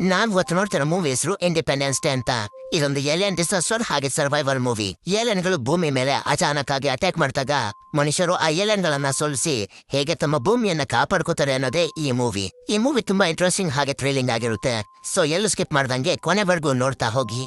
ನಾನ್ ಇವತ್ತು ನೋಡ್ತಿರೋ ಮೂವಿ ಹೆಸರು independence day ಅಂತ. ಇದೊಂದು ಏಲಿಯನ್ ಡಿಸಾಸ್ಟರ್ ಹಾಗೆ ಸರ್ವೈವಲ್ ಮೂವಿ. ಏಲಿಯನ್ಗಳು ಭೂಮಿ ಮೇಲೆ ಅಚಾನಕ್ ಆಗಿ ಅಟ್ಯಾಕ್ ಮಾಡಿದಾಗ ಮನುಷ್ಯರು ಆ ಏಲಿಯನ್ಗಳನ್ನ ಸೋಲಿಸಿ ಹೇಗೆ ತಮ್ಮ ಭೂಮಿಯನ್ನ ಕಾಪಾಡ್ಕೋತಾರೆ ಅನ್ನೋದೇ ಈ ಮೂವಿ. ಈ ಮೂವಿ ತುಂಬಾ ಇಂಟ್ರೆಸ್ಟಿಂಗ್ ಹಾಗೆ ಥ್ರಿಲ್ಲಿಂಗ್ ಆಗಿರುತ್ತೆ. ಸೊ ಎಲ್ಲೂ ಸ್ಕಿಪ್ ಮಾಡ್ದಂಗೆ ಕೊನೆವರೆಗೂ ನೋಡ್ತಾ ಹೋಗಿ.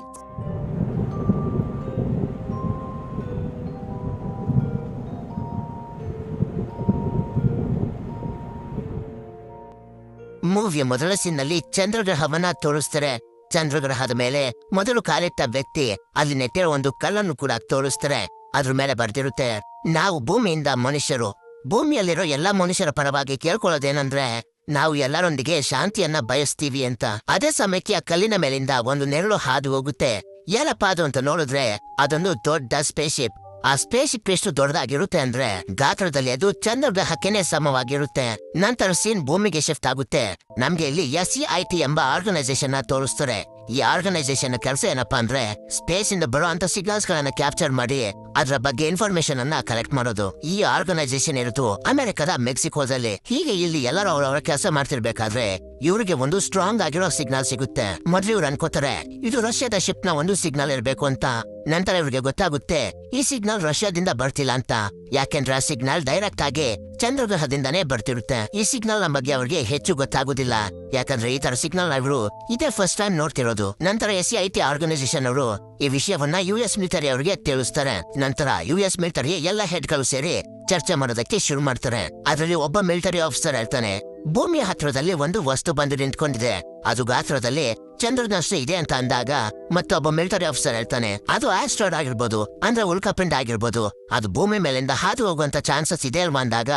ಮೂವಿಯ ಮೊದಲ ಸೀನ್ನಲ್ಲಿ ಚಂದ್ರಗ್ರಹವನ್ನ ತೋರಿಸ್ತಾರೆ. ಚಂದ್ರಗ್ರಹದ ಮೇಲೆ ಮೊದಲು ಕಾಲಿಟ್ಟ ವ್ಯಕ್ತಿ ಅಲ್ಲಿ ನೆಟ್ಟಿರೋ ಒಂದು ಕಲ್ಲನ್ನು ಕೂಡ ತೋರಿಸ್ತಾರೆ. ಅದ್ರ ಮೇಲೆ ಬರ್ದಿರುತ್ತೆ, ನಾವು ಭೂಮಿಯಿಂದ ಮನುಷ್ಯರು. ಭೂಮಿಯಲ್ಲಿರೋ ಎಲ್ಲಾ ಮನುಷ್ಯರ ಪರವಾಗಿ ಕೇಳ್ಕೊಳ್ಳೋದೇನಂದ್ರೆ ನಾವು ಎಲ್ಲರೊಂದಿಗೆ ಶಾಂತಿಯನ್ನ ಬಯಸ್ತೀವಿ ಅಂತ. ಅದೇ ಸಮಯಕ್ಕೆ ಆ ಕಲ್ಲಿನ ಮೇಲಿಂದ ಒಂದು ನೆರಳು ಹಾದು ಹೋಗುತ್ತೆ. ಏನಪ್ಪಾ ಅದು ಅಂತ ನೋಡಿದ್ರೆ ಅದೊಂದು ದೊಡ್ಡ ಸ್ಪೇಸ್‌ಶಿಪ್. ಆ ಸ್ಪೇಸ್‌ಶಿಪ್ ಎಷ್ಟು ದೊಡ್ಡದಾಗಿರುತ್ತೆ ಅಂದ್ರೆ ಗಾತ್ರದಲ್ಲಿ ಅದು ಚಂದ್ರಗ್ರಹಕ್ಕೆನೆ ಸಮವಾಗಿರುತ್ತೆ. ನಂತರ ಸೀನ್ ಭೂಮಿಗೆ ಶಿಫ್ಟ್ ಆಗುತ್ತೆ. ನಮ್ಗೆ ಇಲ್ಲಿ SEIT ಎಂಬ ಆರ್ಗನೈಸೇಷನ್ ತೋರಿಸ್ತಾರೆ. ಈ ಆರ್ಗನೈಸೇಷನ್ ಕೆಲಸ ಏನಪ್ಪಾ ಅಂದ್ರೆ ಸ್ಪೇಸ್ ಇಂದ ಬರೋ ಅಂತ ಸಿಗ್ನಲ್ಸ್ ಗಳನ್ನ ಕ್ಯಾಪ್ಚರ್ ಮಾಡಿ ಅದರ ಬಗ್ಗೆ ಇನ್ಫಾರ್ಮೇಶನ್ ಅನ್ನ ಕಲೆಕ್ಟ್ ಮಾಡೋದು. ಈ ಆರ್ಗನೈಸೇಷನ್ ಇರೋದು ಅಮೆರಿಕದ ಮೆಕ್ಸಿಕೋದಲ್ಲಿ. ಹೀಗೆ ಇಲ್ಲಿ ಎಲ್ಲರೂ ಅವರವರ ಕೆಲಸ ಮಾಡ್ತಿರ್ಬೇಕಾದ್ರೆ ಇವ್ರಿಗೆ ಒಂದು ಸ್ಟ್ರಾಂಗ್ ಆಗಿರೋ ಸಿಗ್ನಲ್ ಸಿಗುತ್ತೆ. ಮೊದ್ಲು ಇವ್ರು ಅನ್ಕೋತಾರೆ ಇದು ರಷ್ಯಾದ ಶಿಪ್ ನ ಒಂದು ಸಿಗ್ನಲ್ ಇರಬೇಕು ಅಂತ. ನಂತರ ಇವ್ರಿಗೆ ಗೊತ್ತಾಗುತ್ತೆ ಈ ಸಿಗ್ನಲ್ ರಷ್ಯಾದಿಂದ ಬರ್ತಿಲ್ಲ ಅಂತ. ಯಾಕೆಂದ್ರೆ ಆ ಸಿಗ್ನಲ್ ಡೈರೆಕ್ಟ್ ಆಗಿ ಚಂದ್ರಗ್ರಹದಿಂದಾನೇ ಬರ್ತಿರುತ್ತೆ. ಈ ಸಿಗ್ನಲ್ ನ ಬಗ್ಗೆ ಅವ್ರಿಗೆ ಹೆಚ್ಚು ಗೊತ್ತಾಗುದಿಲ್ಲ. ಯಾಕಂದ್ರೆ ಈ ತರ ಸಿಗ್ನಲ್ ಅವರು ಇದೇ ಫಸ್ಟ್ ಟೈಮ್ ನೋಡ್ತಿರೋದು. ನಂತರ SEIT ಆರ್ಗನೈಸೇಷನ್ ಅವರು ಈ ವಿಷಯವನ್ನ US ಮಿಲಿಟರಿ ಅವರಿಗೆ ತಿಳಿಸ್ತಾರೆ. ನಂತರ US ಮಿಲಿಟರಿ ಎಲ್ಲ ಹೆಡ್ಗಳು ಸೇರಿ ಚರ್ಚೆ ಮಾಡೋದಕ್ಕೆ ಶುರು ಮಾಡ್ತಾರೆ. ಅದರಲ್ಲಿ ಒಬ್ಬ ಮಿಲಿಟರಿ ಆಫೀಸರ್ ಹೇಳ್ತಾನೆ, ಭೂಮಿಯ ಹತ್ರದಲ್ಲಿ ಒಂದು ವಸ್ತು ಬಂದು ನಿಂತ್ಕೊಂಡಿದೆ. ಅದು ಗಾತ್ರದಲ್ಲಿ ಚಂದ್ರನಷ್ಟು ಇದೆ ಅಂತ ಅಂದಾಗ ಮತ್ತೊಬ್ಬ ಮಿಲಿಟರಿ ಆಫೀಸರ್ ಹೇಳ್ತಾನೆ, ಅದು ಆಸ್ಟ್ರಾಯ್ಡ್ ಆಗಿರ್ಬೋದು, ಅಂದ್ರೆ ಉಲ್ಕಾಪಿಂಡ ಆಗಿರ್ಬೋದು. ಅದು ಭೂಮಿ ಮೇಲಿಂದ ಹಾದು ಹೋಗುವಂತ ಚಾನ್ಸಸ್ ಇದೆ ಅಲ್ವಾ ಅಂದಾಗ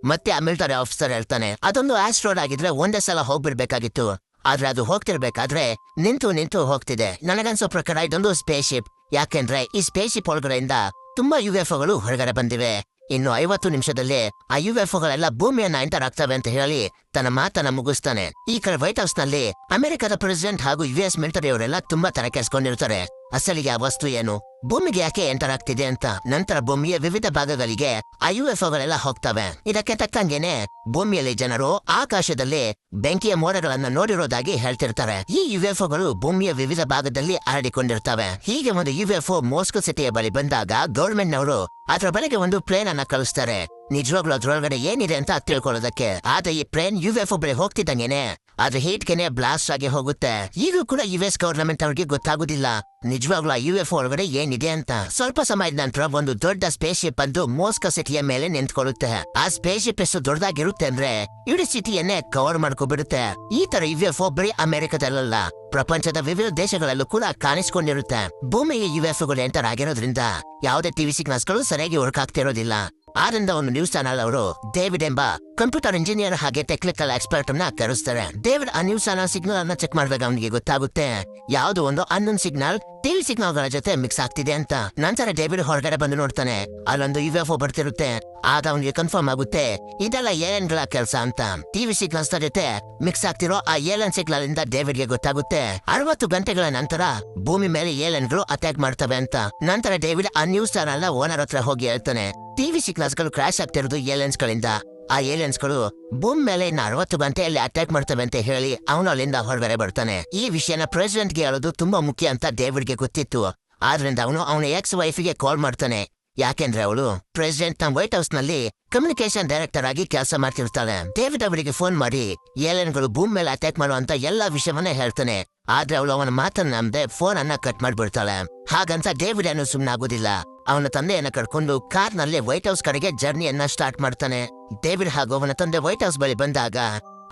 ಮತ್ತೆ ಆ ಮಿಲಿಟರಿ ಆಫೀಸರ್ ಹೇಳ್ತಾನೆ, ಅದೊಂದು ಆಸ್ಟ್ರಾಯ್ಡ್ ಆಗಿದ್ರೆ ಒಂದೇ ಸಲ ಹೋಗ್ಬಿಡ್ಬೇಕಾಗಿತ್ತು. ಆದ್ರೆ ಅದು ಹೋಗ್ತಿರ್ಬೇಕಾದ್ರೆ ನಿಂತು ಹೋಗ್ತಿದೆ. ನನಗನ್ಸೋ ಪ್ರಕಾರ ಇದೊಂದು ಸ್ಪೇಸ್‌ಶಿಪ್. ಯಾಕೆಂದ್ರೆ ಈ ಸ್ಪೇಸ್‌ಶಿಪ್ ಒಳಗಡೆಯಿಂದ ತುಂಬಾ UFOಗಳು ಹೊರಗಡೆ ಬಂದಿವೆ. ಇನ್ನು 50 ನಿಮಿಷದಲ್ಲಿ ಆ UFOಗಳೆಲ್ಲ ಭೂಮಿಯನ್ನ ಎಂಟರ್ ಆಗ್ತವೆ ಅಂತ ಹೇಳಿ ತನ್ನ ಮಾತನ್ನ ಮುಗಿಸ್ತಾನೆ. ಈ ಕಡೆ ವೈಟ್ ಹೌಸ್ ನಲ್ಲಿ ಅಮೆರಿಕದ ಪ್ರೆಸಿಡೆಂಟ್ ಹಾಗೂ US ಮಿಲಿಟರಿ ಅವರೆಲ್ಲ ತುಂಬಾ ತರ ಕೆಲ್ಸ್ಕೊಂಡಿರ್ತಾರೆ. ಅಸಲಿಗೆ ಆ ವಸ್ತು ಏನು, ಭೂಮಿಗೆ ಯಾಕೆ ಎಂಟರ್ ಆಗ್ತಿದೆ ಅಂತ. ನಂತರ ಭೂಮಿಯ ವಿವಿಧ ಭಾಗಗಳಿಗೆ ಆ UFOಗಳೆಲ್ಲ ಹೋಗ್ತವೆ. ಇದಕ್ಕೆ ತಕ್ಕಂಗೆನೆ ಭೂಮಿಯಲ್ಲಿ ಜನರು ಆಕಾಶದಲ್ಲಿ ಬೆಂಕಿಯ ಮೋಡಗಳನ್ನ ನೋಡಿರೋದಾಗಿ ಹೇಳ್ತಿರ್ತಾರೆ. ಈ UFOಗಳು ಭೂಮಿಯ ವಿವಿಧ ಭಾಗದಲ್ಲಿ ಹರಡಿಕೊಂಡಿರ್ತವೆ. ಹೀಗೆ ಒಂದು UFO ಮಾಸ್ಕೋ ಸಿಟಿಯ ಬಳಿ ಬಂದಾಗ ಗವರ್ಮೆಂಟ್ ನವರು ಅದರ ಬಳಿಗೆ ಒಂದು ಪ್ಲೇನ್ ಅನ್ನ ಕಳಿಸ್ತಾರೆ, ನಿಜವಾಗ್ಲೂ ಅದ್ರೊಳಗಡೆ ಏನಿದೆ ಅಂತ ತಿಳ್ಕೊಳ್ಳೋದಕ್ಕೆ. ಆದ್ರೆ ಈ ಪ್ಲೇನ್ UFO ಬಳಿ ಹೋಗ್ತಿದ್ದಂಗೆನೆ ಅದ್ರ ಹೀಟ್ಗೆನೆ ಬ್ಲಾಸ್ಟ್ ಆಗಿ ಹೋಗುತ್ತೆ. ಈಗೂ ಕೂಡ US ಗವರ್ನಮೆಂಟ್ ಅವ್ರಿಗೆ ಗೊತ್ತಾಗುದಿಲ್ಲ ನಿಜವಾಗ್ಲೂ ಆ UFO ಒಳಗಡೆ ಏನಿದೆ ಅಂತ. ಸ್ವಲ್ಪ ಸಮಯದ ನಂತರ ಒಂದು ದೊಡ್ಡ ಸ್ಪೇಸ್‌ಶಿಪ್ ಬಂದು ಮಾಸ್ಕೋ ಸಿಟಿಯ ಮೇಲೆ ನಿಂತ್ಕೊಳ್ಳುತ್ತೆ. ಆ ಸ್ಪೇಸ್‌ಶಿಪ್ ಎಷ್ಟು ದೊಡ್ಡದಾಗಿರುತ್ತೆ ಅಂದ್ರೆ ಇಡೀ ಸಿಟಿಯನ್ನೇ ಕವರ್ ಮಾಡ್ಕೊಬಿಡುತ್ತೆ. ಈ ತರ UFO ಬರೀ ಅಮೆರಿಕದಲ್ಲ, ಪ್ರಪಂಚದ ವಿವಿಧ ದೇಶಗಳಲ್ಲೂ ಕೂಡ ಕಾಣಿಸ್ಕೊಂಡಿರುತ್ತೆ. ಭೂಮಿಗೆ UFOಗಳು ಎಂಟರ್ ಆಗಿರೋದ್ರಿಂದ ಯಾವುದೇ ಟಿವಿ ಸಿಗ್ನಲ್ಸ್ಗಳು ಸರಿಯಾಗಿ ವರ್ಕ್ ಆಗ್ತಿರೋದಿಲ್ಲ. ಆದ್ರಿಂದ ಒಂದು ನ್ಯೂಸ್ ಚಾನಲ್ ಅವರು ಡೇವಿಡ್ ಎಂಬ ಕಂಪ್ಯೂಟರ್ ಇಂಜಿನಿಯರ್ ಹಾಗೆ ಟೆಕ್ನಿಕಲ್ ಎಕ್ಸ್ಪರ್ಟ್ ಅನ್ನ ಕರೆಸ್ತಾರೆ. ಡೇವಿಡ್ ಆ ನ್ಯೂಸ್ ಚಾನಲ್ ಸಿಗ್ನಲ್ ಅನ್ನ ಚೆಕ್ ಮಾಡಿದಾಗ ಅವನಿಗೆ ಗೊತ್ತಾಗುತ್ತೆ ಯಾವ್ದು ಒಂದು ಅನ್ನೊಂದು ಸಿಗ್ನಲ್ ಟಿವಿ ಸಿಗ್ನಲ್ ಗಳ ಜೊತೆ ಮಿಕ್ಸ್ ಆಗ್ತಿದೆ ಅಂತ. ನಂತರ ಡೇವಿಡ್ ಹೊರಗಡೆ ಬಂದು ನೋಡ್ತಾನೆ, ಅಲ್ಲೊಂದು UFO ಬರ್ತಿರುತ್ತೆ. ಆಗ ಅವನಿಗೆ ಕನ್ಫರ್ಮ್ ಆಗುತ್ತೆ ಇದೆಲ್ಲ ಏಲಿಯನ್ ಗಳ ಕೆಲಸ ಅಂತ. ಟಿವಿ ಸಿಗ್ನಲ್ಸ್ ಜೊತೆ ಮಿಕ್ಸ್ ಆಗ್ತಿರೋ ಆ ಏಲಿಯನ್ ಸಿಗ್ನಲ್ ಇಂದ ಡೇವಿಡ್ಗೆ ಗೊತ್ತಾಗುತ್ತೆ 60 ಗಂಟೆಗಳ ನಂತರ ಭೂಮಿ ಮೇಲೆ ಏಲಿಯನ್ಗಳು ಅಟ್ಯಾಕ್ ಮಾಡ್ತವೆ ಅಂತ. ನಂತರ ಡೇವಿಡ್ ಆ ನ್ಯೂಸ್ ಚಾನಲ್ ನ ಓನರ್ ಹತ್ರ ಹೋಗಿ ಹೇಳ್ತಾನೆ, ಟಿವಿ ಸಿಗ್ನಲ್ಸ್ ಗಳು ಕ್ರಾಶ್ ಆಗ್ತಿರೋದು ಏಲಿಯನ್ಸ್ ಗಳಿಂದ. ಆ ಏಲಿಯನ್ಸ್ ಗಳು ಭೂಮಿ ಮೇಲೆ ಇನ್ನು 60 ಗಂಟೆಯಲ್ಲಿ ಅಟ್ಯಾಕ್ ಮಾಡ್ತವೆ ಅಂತ ಹೇಳಿ ಅವನು ಅಲ್ಲಿಂದ ಹೊರಗಡೆ ಬರ್ತಾನೆ. ಈ ವಿಷಯನ ಪ್ರೆಸಿಡೆಂಟ್ ಗೆ ಹೇಳೋದು ತುಂಬಾ ಮುಖ್ಯ ಅಂತ ಡೇವಿಡ್ಗೆ ಗೊತ್ತಿತ್ತು. ಆದ್ರಿಂದ ಅವನ ಎಕ್ಸ್ ವೈಫಿಗೆ ಕಾಲ್ ಮಾಡ್ತಾನೆ. ಯಾಕೆಂದ್ರೆ ಅವಳು ಪ್ರೆಸಿಡೆಂಟ್ ನ ವೈಟ್ ಹೌಸ್ ನಲ್ಲಿ ಕಮ್ಯುನಿಕೇಶನ್ ಡೈರೆಕ್ಟರ್ ಆಗಿ ಕೆಲಸ ಮಾಡ್ತಿರ್ತಾಳೆ. ಡೇವಿಡ್ ಅವರಿಗೆ ಫೋನ್ ಮಾಡಿ ಏಲಿಯನ್ಗಳು ಭೂಮಿ ಮೇಲೆ ಅಟ್ಯಾಕ್ ಮಾಡುವಂತ ಎಲ್ಲಾ ವಿಷಯವನ್ನ ಹೇಳ್ತಾನೆ. ಆದ್ರೆ ಅವಳು ಅವನ ಮಾತನ್ನ ನಂಬದೆ ಫೋನ್ ಅನ್ನ ಕಟ್ ಮಾಡ್ಬಿಡ್ತಾಳೆ. ಹಾಗಂತ ಡೇವಿಡ್ ಏನು ಸುಮ್ನಾಗೋದಿಲ್ಲ. ಅವನ ತಂದೆಯನ್ನ ಕರ್ಕೊಂಡು ಕಾರ್ ನಲ್ಲಿ ವೈಟ್ ಹೌಸ್ ಕಡೆಗೆ ಜರ್ನಿಯನ್ನ ಸ್ಟಾರ್ಟ್ ಮಾಡ್ತಾನೆ. ಡೇವಿಡ್ ಹಾಗೂ ಅವನ ತಂದೆ ವೈಟ್ ಹೌಸ್ ಬಳಿ ಬಂದಾಗ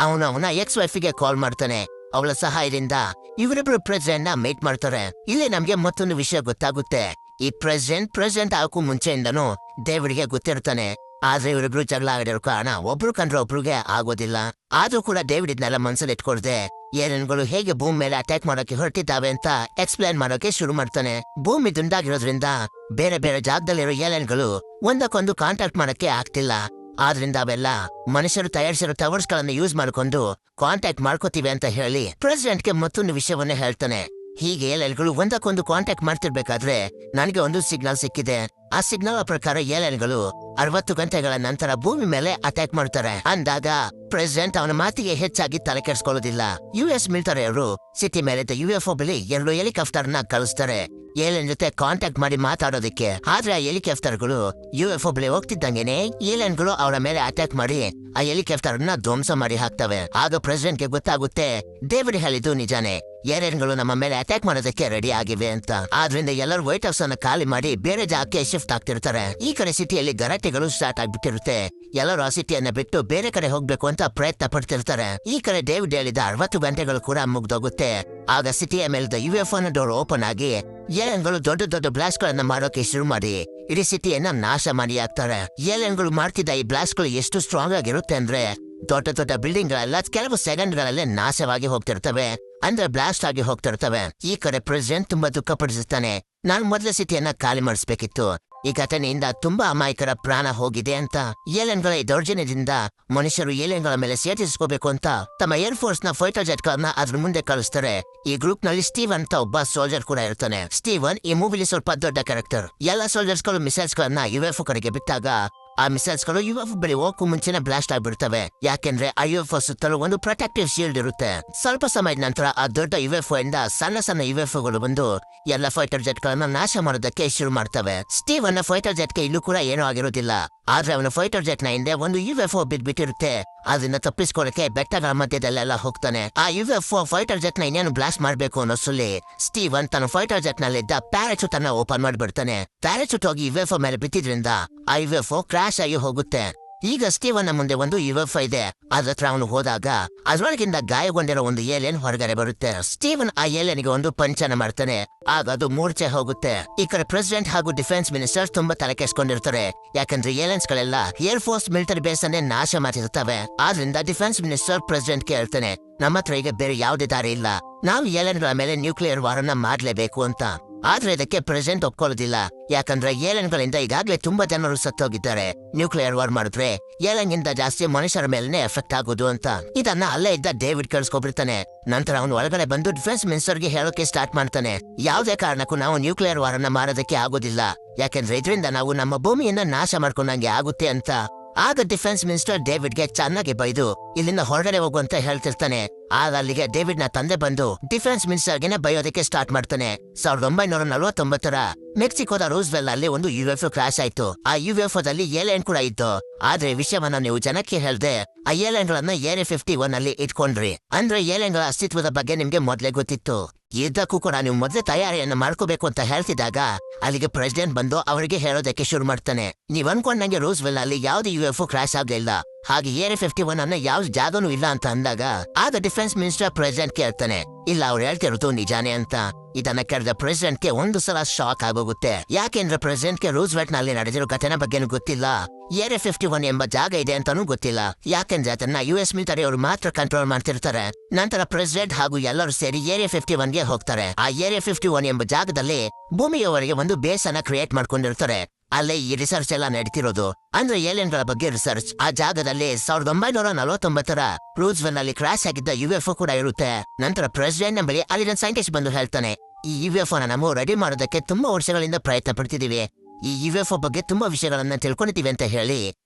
ಅವನ ಎಕ್ಸ್ ವೈಫಿಗೆ ಕಾಲ್ ಮಾಡ್ತಾನೆ. ಅವಳ ಸಹಾಯದಿಂದ ಇವರಿಬ್ರು ಪ್ರೆಸಿಡೆಂಟ್ ನ ಮೀಟ್ ಮಾಡ್ತಾರೆ. ಇಲ್ಲಿ ನಮ್ಗೆ ಮತ್ತೊಂದು ವಿಷಯ ಗೊತ್ತಾಗುತ್ತೆ, ಈ ಪ್ರೆಸಿಡೆಂಟ್ ಆಗಕ್ಕೂ ಮುಂಚೆಯಿಂದನೂ ಡೇವಿಡ್ಗೆ ಗೊತ್ತಿರ್ತಾನೆ. ಆದ್ರೆ ಇವರಿಬ್ರು ಜಗಳ ಆಡಿರೋ ಕಾರಣ ಒಬ್ರು ಕಂಡ್ರೆ ಒಬ್ರಿಗೆ ಆಗೋದಿಲ್ಲ. ಆದ್ರೂ ಕೂಡ ಡೇವಿಡ್ ಇದನ್ನೆಲ್ಲ ಮನ್ಸಲ್ಲಿ ಇಟ್ಕೊಳ್ದೆ ಏಲಿಯನ್ಗಳು ಹೇಗೆ ಭೂಮಿ ಮೇಲೆ ಅಟ್ಯಾಕ್ ಮಾಡೋಕೆ ಹೊರಟಿದ್ದಾವೆ ಅಂತ ಎಕ್ಸ್ಪ್ಲೇನ್ ಮಾಡೋಕೆ ಶುರು ಮಾಡ್ತಾನೆ. ಭೂಮಿ ದುಂಡಾಗಿರೋದ್ರಿಂದ ಬೇರೆ ಬೇರೆ ಜಾಗದಲ್ಲಿರೋ ಏಲಿಯನ್ಗಳು ಒಂದಕ್ಕೊಂದು ಕಾಂಟ್ಯಾಕ್ಟ್ ಮಾಡಕ್ಕೆ ಆಗ್ತಿಲ್ಲ. ಆದ್ರಿಂದ ಅವೆಲ್ಲ ಮನುಷ್ಯರು ತಯಾರಿಸಿರೋ ಟವರ್ಸ್ ಗಳನ್ನ ಯೂಸ್ ಮಾಡ್ಕೊಂಡು ಕಾಂಟ್ಯಾಕ್ಟ್ ಮಾಡ್ಕೋತೀವಿ ಅಂತ ಹೇಳಿ ಪ್ರೆಸಿಡೆಂಟ್ಗೆ ಮತ್ತೊಂದು ವಿಷಯವನ್ನೇ ಹೇಳ್ತಾನೆ. ಹೀಗೆ ಏಲಿಯನ್ಗಳು ಒಂದಕ್ಕೊಂದು ಕಾಂಟ್ಯಾಕ್ಟ್ ಮಾಡ್ತಿರ್ಬೇಕಾದ್ರೆ ನನಗೆ ಒಂದು ಸಿಗ್ನಲ್ ಸಿಕ್ಕಿದೆ. ಆ ಸಿಗ್ನಲ್ ಪ್ರಕಾರ ಏಲಿಯನ್ಗಳು 60 ಗಂಟೆಗಳ ನಂತರ ಭೂಮಿ ಮೇಲೆ ಅಟ್ಯಾಕ್ ಮಾಡ್ತಾರೆ ಅಂದಾಗ ಪ್ರೆಸಿಡೆಂಟ್ ಅವನ ಮಾತಿಗೆ ಹೆಚ್ಚಾಗಿ ತಲೆ ಕೆಡಿಸ್ಕೊಳ್ಳೋದಿಲ್ಲ. US ಮಿಲಿಟರಿ ಅವರು ಸಿಟಿ ಮೇಲೆ UFO ಬಳಿ 2 ಹೆಲಿಕಾಪ್ಟರ್ ನ ಕಳಿಸ್ತಾರೆ ಏಲಿಯನ್ ಜೊತೆ ಕಾಂಟ್ಯಾಕ್ಟ್ ಮಾಡಿ ಮಾತಾಡೋದಕ್ಕೆ. ಆದ್ರೆ ಆ ಹೆಲಿಕಾಪ್ಟರ್ಗಳು UFO ಬಳಿ ಹೋಗ್ತಿದ್ದಂಗೆನೆ ಏಲಿಯನ್ಗಳು ಅವರ ಮೇಲೆ ಅಟ್ಯಾಕ್ ಮಾಡಿ ಆ ಹೆಲಿಕಾಪ್ಟರ್ ನ ಧ್ವಂಸ ಮಾಡಿ ಹಾಕ್ತವೆ. ಆಗ ಪ್ರೆಸಿಡೆಂಟ್ಗೆ ಗೊತ್ತಾಗುತ್ತೆ ಡೇವಿಡ್ ಹೇಳಿದ್ದು ನಿಜಾನೇ, ಏಲಿಯನ್ಗಳು ನಮ್ಮ ಮೇಲೆ ಅಟ್ಯಾಕ್ ಮಾಡೋದಕ್ಕೆ ರೆಡಿ ಆಗಿವೆ ಅಂತ. ಆದ್ರಿಂದ ಎಲ್ಲರೂ ವೈಟ್ ಹೌಸ್ ಅನ್ನ ಖಾಲಿ ಮಾಡಿ ಬೇರೆ ಜಾಗಕ್ಕೆ ಶಿಫ್ಟ್ ಆಗ್ತಿರ್ತಾರೆ. ಈ ಕಡೆ ಸಿಟಿಯಲ್ಲಿ ಗಲಾಟೆಗಳು ಸ್ಟಾರ್ಟ್ ಆಗ್ಬಿಟ್ಟಿರುತ್ತೆ. ಎಲ್ಲರೂ ಆ ಸಿಟಿಯನ್ನ ಬಿಟ್ಟು ಬೇರೆ ಕಡೆ ಹೋಗ್ಬೇಕು ಅಂತ ಪ್ರಯತ್ನ ಪಡ್ತಿರ್ತಾರೆ. ಈ ಕಡೆ ಡೇವಿಡ್ ಹೇಳಿದ 60 ಗಂಟೆಗಳು ಕೂಡ ಮುಗ್ದೋಗುತ್ತೆ. ಆಗ ಸಿಟಿಯ ಮೇಲಿದ್ದ UFO ನ ಡೋರ್ ಓಪನ್ ಆಗಿ ಏಲಿಯನ್ಗಳು ದೊಡ್ಡ ದೊಡ್ಡ ಬ್ಲಾಸ್ಟ್ ಗಳನ್ನ ಮಾಡೋಕೆ ಶುರು ಮಾಡಿ ಇಡೀ ಸಿಟಿಯನ್ನ ನಾಶ ಮಾಡಿ ಹಾಕ್ತಾರೆ. ಏಲಿಯನ್ಗಳು ಮಾಡ್ತಿದ್ದ ಈ ಬ್ಲಾಸ್ಟ್ ಗಳು ಎಷ್ಟು ಸ್ಟ್ರಾಂಗ್ ಆಗಿರುತ್ತೆ ಅಂದ್ರೆ ದೊಡ್ಡ ದೊಡ್ಡ ಬಿಲ್ಡಿಂಗ್ ಗಳೆಲ್ಲ ಕೆಲವು ಸೆಕೆಂಡ್ ಗಳಲ್ಲೇ ನಾಶವಾಗಿ ಹೋಗ್ತಿರ್ತವೆ, ಅಂದ್ರೆ ಬ್ಲಾಸ್ಟ್ ಆಗಿ ಹೋಗ್ತಿರ್ತವೆ. ಈ ಕಡೆ ಪ್ರೆಸಿಡೆಂಟ್ ತುಂಬಾ ದುಃಖ ಪಡಿಸುತ್ತಾನೆ. ನಾನು ಮೊದಲ ಸಿಟಿಯನ್ನ ಖಾಲಿ ಮಾಡಿಸ್ಬೇಕಿತ್ತು. ಈ ಘಟನೆಯಿಂದ ತುಂಬಾ ಅಮಾಯಕರ ಪ್ರಾಣ ಹೋಗಿದೆ ಅಂತ. ಏಲಿಯನ್ಗಳ ಈ ದೌರ್ಜನ್ಯದಿಂದ ಮನುಷ್ಯರು ಏಲಿಯನ್ಗಳ ಮೇಲೆ ಸೇರಿಸ್ಕೋಬೇಕು ಅಂತ ತಮ್ಮ ಏರ್ ಫೋರ್ಸ್ ನ ಫೈಟರ್ ಜೆಟ್ ಗಳನ್ನ ಅದ್ರ ಮುಂದೆ ಕಳಿಸ್ತಾರೆ. ಈ ಗ್ರೂಪ್ ನಲ್ಲಿ ಸ್ಟೀವ್ ಅಂತ ಒಬ್ಬ ಸೋಲ್ಜರ್ ಕೂಡ ಇರ್ತಾನೆ. ಸ್ಟೀವನ್ ಈ ಮೂವಿಲಿ ಸ್ವಲ್ಪ ದೊಡ್ಡ ಕ್ಯಾರೆಕ್ಟರ್. ಎಲ್ಲ ಸೋಲ್ಜರ್ಸ್ ಗಳು ಮಿಸೈಲ್ಸ್ ಗಳನ್ನ UFO ಕಡೆಗೆ ಬಿಟ್ಟಾಗ ಆ ಮಿಸೈಲ್ಸ್ ಗಳು UFO ಬಳಿ ಹೋಗಕ್ಕೂ ಮುಂಚೆನೆ ಬ್ಲಾಸ್ಟ್ ಆಗ್ಬಿಡ್ತವೆ. ಯಾಕೆಂದ್ರೆ ಆ UFO ಸುತ್ತಲೂ ಒಂದು ಪ್ರೊಟೆಕ್ಟಿವ್ ಶೀಲ್ಡ್ ಇರುತ್ತೆ. ಸ್ವಲ್ಪ ಸಮಯದ ನಂತರ ಆ ದೊಡ್ಡ UFO ಇಂದ ಸಣ್ಣ ಸಣ್ಣ UFOಗಳು ಬಂದು ಎಲ್ಲ ಫೈಟರ್ ಜೆಟ್ ಗಳನ್ನ ನಾಶ ಮಾಡೋದಕ್ಕೆ ಶುರು ಮಾಡ್ತವೆ. ಸ್ಟೀವ್ ಅನ್ನ ಫೈಟರ್ ಜೆಟ್ಗೆ ಇಲ್ಲೂ ಕೂಡ ಏನೂ ಆಗಿರೋದಿಲ್ಲ. ಆದ್ರೆ ಅವನ ಫೈಟರ್ ಜೆಟ್ ನ ಹಿಂದೆ ಒಂದು UFO ಬಿದ್ಬಿಟ್ಟಿರುತ್ತೆ. ಅದನ್ನ ತಪ್ಪಿಸ್ಕೊಳ್ಳಕ್ಕೆ ಬೆಟ್ಟಗಳ ಮಧ್ಯದಲ್ಲೆಲ್ಲ ಹೋಗ್ತಾನೆ. ಆ UFO ಫೈಟರ್ ಜೆಟ್ ನ ಇನ್ನೇನು ಬ್ಲಾಸ್ಟ್ ಮಾಡ್ಬೇಕು ಅನ್ನೋಸಲ್ಲಿ ಸ್ಟೀವನ್ ತನ್ನ ಫೈಟರ್ ಜೆಟ್ ನಲ್ಲಿದ್ದ ಪ್ಯಾರಾಚೂಟ್ ಅನ್ನ ಓಪನ್ ಮಾಡ್ಬಿಡ್ತಾನೆ. ಪ್ಯಾರಾಚೂಟ್ ಹೋಗಿ UFO ಮೇಲೆ ಬಿತ್ತಿದ್ರಿಂದ ಆ UFO ಕ್ರಾಶ್ ಆಗಿ ಹೋಗುತ್ತೆ. ಈಗ ಸ್ಟೀವನ್ ಮುಂದೆ ಒಂದು UFO ಇದೆ. ಅದ್ರ ಹತ್ರ ಅವನು ಹೋದಾಗ ಅದ್ರೊಳಗಿಂದ ಗಾಯಗೊಂಡಿರೋ ಒಂದು ಏಲಿಯನ್ ಹೊರಗಡೆ ಬರುತ್ತೆ. ಸ್ಟೀವನ್ ಆ ಏಲಿಯನ್ಗೆ ಒಂದು ಪಂಚನ ಮಾಡ್ತಾನೆ. ಆಗ ಅದು ಮೂರ್ಛೆ ಹೋಗುತ್ತೆ. ಈ ಕಡೆ ಪ್ರೆಸಿಡೆಂಟ್ ಹಾಗೂ ಡಿಫೆನ್ಸ್ ಮಿನಿಸ್ಟರ್ ತುಂಬಾ ತಲೆ ಕೆಡಿಸ್ಕೊಂಡಿರ್ತಾರೆ. ಯಾಕಂದ್ರೆ ಏಲಿಯನ್ಸ್ ಗಳೆಲ್ಲ ಏರ್ ಫೋರ್ಸ್ ಮಿಲಿಟರಿ ಬೇಸ್ ಅನ್ನೇ ನಾಶ ಮಾಡಿರ್ತವೆ. ಆದ್ರಿಂದ ಡಿಫೆನ್ಸ್ ಮಿನಿಸ್ಟರ್ ಪ್ರೆಸಿಡೆಂಟ್ ಗೆ ಹೇಳ್ತಾನೆ, ನಮ್ಮ ಹತ್ರ ಈಗ ಬೇರೆ ಯಾವುದೇ ದಾರಿ ಇಲ್ಲ, ನಾವು ಏಲಿಯನ್ಗಳ ಮೇಲೆ ನ್ಯೂಕ್ಲಿಯರ್ ವಾರನ್ನ ಮಾಡ್ಲೇಬೇಕು ಅಂತ. ಆದ್ರೆ ಇದಕ್ಕೆ ಪ್ರೆಸಿಡೆಂಟ್ ಒಪ್ಕೊಳ್ಳೋದಿಲ್ಲ. ಯಾಕಂದ್ರೆ ಏಲಿಯನ್ಗಳಿಂದ ಈಗಾಗಲೇ ತುಂಬಾ ಜನರು ಸತ್ತೋಗಿದ್ದಾರೆ. ನ್ಯೂಕ್ಲಿಯರ್ ವಾರ್ ಮಾಡಿದ್ರೆ ಏಲಿಯನ್ಗಿಂತ ಜಾಸ್ತಿ ಮನುಷ್ಯರ ಮೇಲೆನೆ ಎಫೆಕ್ಟ್ ಆಗೋದು ಅಂತ. ಇದನ್ನ ಅಲ್ಲೇ ಇದ್ದ ಡೇವಿಡ್ ಕೇಳಿಸ್ಕೊಬಿಡ್ತಾನೆ. ನಂತರ ಅವನು ಒಳಗಡೆ ಬಂದು ಡಿಫೆನ್ಸ್ ಮಿನಿಸ್ಟರ್ಗೆ ಹೇಳೋಕೆ ಸ್ಟಾರ್ಟ್ ಮಾಡ್ತಾನೆ, ಯಾವುದೇ ಕಾರಣಕ್ಕೂ ನಾವು ನ್ಯೂಕ್ಲಿಯರ್ ವಾರನ್ನ ಮಾಡೋದಕ್ಕೆ ಆಗೋದಿಲ್ಲ. ಯಾಕಂದ್ರೆ ಇದರಿಂದ ನಾವು ನಮ್ಮ ಭೂಮಿಯನ್ನ ನಾಶ ಮಾಡ್ಕೊಂಡಂಗೆ ಆಗುತ್ತೆ ಅಂತ. ಆಗ ಡಿಫೆನ್ಸ್ ಮಿನಿಸ್ಟರ್ ಡೇವಿಡ್ಗೆ ಚೆನ್ನಾಗಿ ಬೈದು ಇಲ್ಲಿಂದ ಹೊರಗಡೆ ಹೋಗು ಅಂತ ಹೇಳ್ತಿರ್ತಾನೆ. ಆಗ ಅಲ್ಲಿಗೆ ಡೇವಿಡ್ ನ ತಂದೆ ಬಂದು ಡಿಫೆನ್ಸ್ ಮಿನಿಸ್ಟರ್ಗೆ ಬೈಯೋದಕ್ಕೆ ಸ್ಟಾರ್ಟ್ ಮಾಡ್ತಾನೆ. 1949ರ ಮೆಕ್ಸಿಕೋದ ರೂಸ್ವೆಲ್ ಅಲ್ಲಿ ಒಂದು UFO ಕ್ರಾಶ್ ಆಯ್ತು. ಆ UFOದಲ್ಲಿ ಏಲಿಯನ್ ಕೂಡ ಇತ್ತು. ಆದ್ರೆ ವಿಷಯವನ್ನ ನೀವು ಜನಕ್ಕೆ ಹೇಳ್ದೆ ಆ ಏಲಿಯನ್ಗಳನ್ನ Area 51 ಅಲ್ಲಿ ಇಟ್ಕೊಂಡ್ರಿ. ಅಂದ್ರೆ ಏಲಿಯನ್ಗಳ ಅಸ್ತಿತ್ವದ ಬಗ್ಗೆ ನಿಮ್ಗೆ ಮೊದ್ಲೇ ಗೊತ್ತಿತ್ತು. ಯುದ್ಧಕ್ಕೂ ಕೂಡ ನೀವು ಮೊದಲೇ ತಯಾರಿಯನ್ನ ಮಾಡ್ಕೋಬೇಕು ಅಂತ ಹೇಳ್ತಿದ್ದಾಗ ಅಲ್ಲಿಗೆ ಪ್ರೆಸಿಡೆಂಟ್ ಬಂದು ಅವರಿಗೆ ಹೇಳೋದಕ್ಕೆ ಶುರು ಮಾಡ್ತಾನೆ, ನೀವ್ ಅನ್ಕೊಂಡಂಗೆ ರೂಸ್ವೆಲ್ ಅಲ್ಲಿ ಯಾವ್ದು UFO ಕ್ರಾಶ್ ಆಗ್ಲಿಲ್ಲ, ಹಾಗೆ Area 51 ಅನ್ನ ಯಾವ ಜಾಗನೂ ಇಲ್ಲ ಅಂತ ಅಂದಾಗ ಆಗ ಡಿಫೆನ್ಸ್ ಮಿನಿಸ್ಟರ್ ಪ್ರೆಸಿಡೆಂಟ್ ಕೇಳ್ತಾನೆ, ಇಲ್ಲ ಅವ್ರು ಹೇಳ್ತಿರೋದು ನಿಜಾನೇ ಅಂತ. ಇದನ್ನ ಕೇಳಿದ ಪ್ರೆಸಿಡೆಂಟ್ಗೆ ಒಂದು ಸಲ ಶಾಕ್ ಆಗೋಗುತ್ತೆ. ಯಾಕೆಂದ್ರೆ ಪ್ರೆಸಿಡೆಂಟ್ಗೆ ರೂಸ್ವೆಲ್ಟ್ ನಲ್ಲಿ ನಡೆದಿರೋ ಘಟನೆ ಬಗ್ಗೆನೂ ಗೊತ್ತಿಲ್ಲ, Area 51 ಎಂಬ ಜಾಗ ಇದೆ ಅಂತಾನೂ ಗೊತ್ತಿಲ್ಲ. ಯಾಕೆಂದ್ರೆ ಅದನ್ನ US ಮಿಲಿಟರಿ ಅವರು ಮಾತ್ರ ಕಂಟ್ರೋಲ್ ಮಾಡ್ತಿರ್ತಾರೆ. ನಂತರ ಪ್ರೆಸಿಡೆಂಟ್ ಹಾಗೂ ಎಲ್ಲರೂ ಸೇರಿ Area 51 ಗೆ ಹೋಗ್ತಾರೆ. ಆ Area 51 ಎಂಬ ಜಾಗದಲ್ಲಿ ಭೂಮಿಯವರೆಗೆ ಒಂದು ಬೇಸ್ ಅನ್ನ ಕ್ರಿಯೇಟ್ ಮಾಡ್ಕೊಂಡಿರ್ತಾರೆ. ಅಲ್ಲೇ ಈ ರಿಸರ್ಚ್ ಎಲ್ಲ ನಡೀತಿರೋದು, ಅಂದ್ರೆ ಏಲಿಯನ್ಗಳ ಬಗ್ಗೆ ರಿಸರ್ಚ್. ಆ ಜಾಗದಲ್ಲಿ 1949ರ ರೂಸ್ವೆಲ್ ನಲ್ಲಿ ಕ್ರಾಶ್ ಆಗಿದ್ದ UFO ಕೂಡ ಇರುತ್ತೆ. ನಂತರ ಪ್ರೆಸಿಡೆಂಟ್ ನ ಬಳಿ ಅಲ್ಲಿನ ಸೈಂಟಿಸ್ಟ್ ಬಂದು ಹೇಳ್ತಾನೆ, ಈ UFO ನಾವು ರೆಡಿ ಮಾಡೋದಕ್ಕೆ ತುಂಬಾ ವರ್ಷಗಳಿಂದ ಪ್ರಯತ್ನ ಪಡ್ತಿದೀವಿ, ಈ UFO ಬಗ್ಗೆ ತುಂಬಾ ವಿಷಯಗಳನ್ನ ತಿಳ್ಕೊಂಡಿದೀವಿ ಅಂತ ಹೇಳಿ